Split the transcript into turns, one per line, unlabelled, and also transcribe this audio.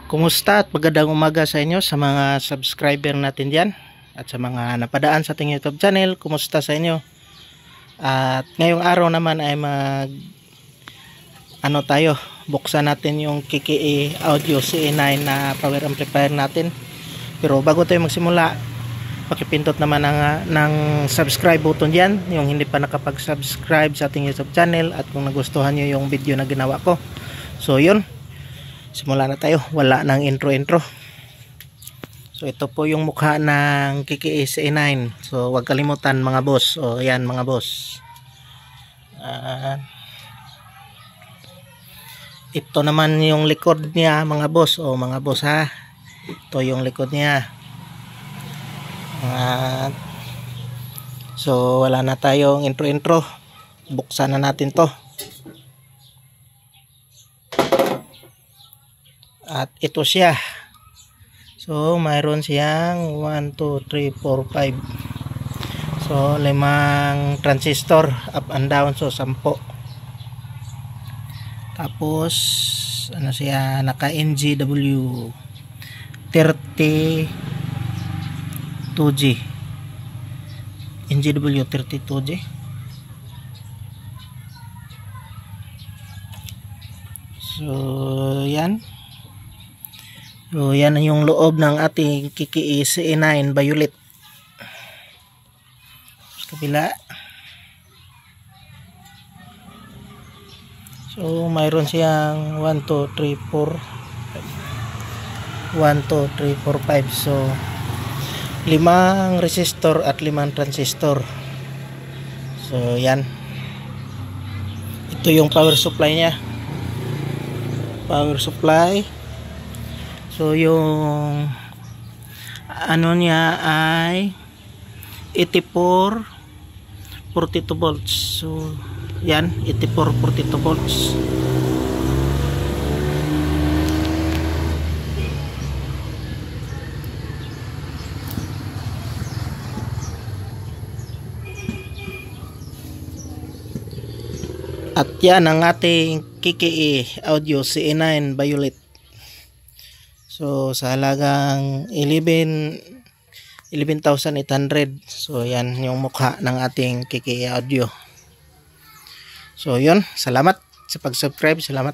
Kumusta at magandang umaga sa inyo sa mga subscriber natin dyan at sa mga napadaan sa ating YouTube channel. Kumusta sa inyo? At ngayong araw naman ay buksan natin yung KKE Audio CA9 na power amplifier natin. Pero bago tayo magsimula, pakipindot naman ng subscribe button dyan, yung hindi pa nakapag-subscribe sa ating YouTube channel, at kung nagustuhan nyo yung video na ginawa ko. So yun, simula na tayo, wala nang intro. So ito po yung mukha ng KKE CA9. So wag kalimutan mga boss. O yan mga boss. Ito naman yung likod niya mga boss. O mga boss ha, ito yung likod niya. So wala na tayong intro. Buksan na natin to. At ito siya. So mayroon siyang 1, 2, 3, 4, 5. So 5 transistor up and down. So 10. Tapos ano siya, naka NGW 32G. NGW 32G. So yan. So yan yung loob ng ating KKE CA9 Violet. Sa kabila. So mayroon siyang 1, 2, 3, 4 1, 2, 3, 4, 5. So 5 resistor at 5 transistor. So yan. Ito yung power supply niya. Power supply. So yung ano niya ay 84 42 volts. So yan, 84 42 volts. At yan ang ating KKE Audio CA9 Violet. So sa halagang 11,800. So yan yung mukha ng ating KKE Audio. So yun, salamat sa pag-subscribe. Salamat.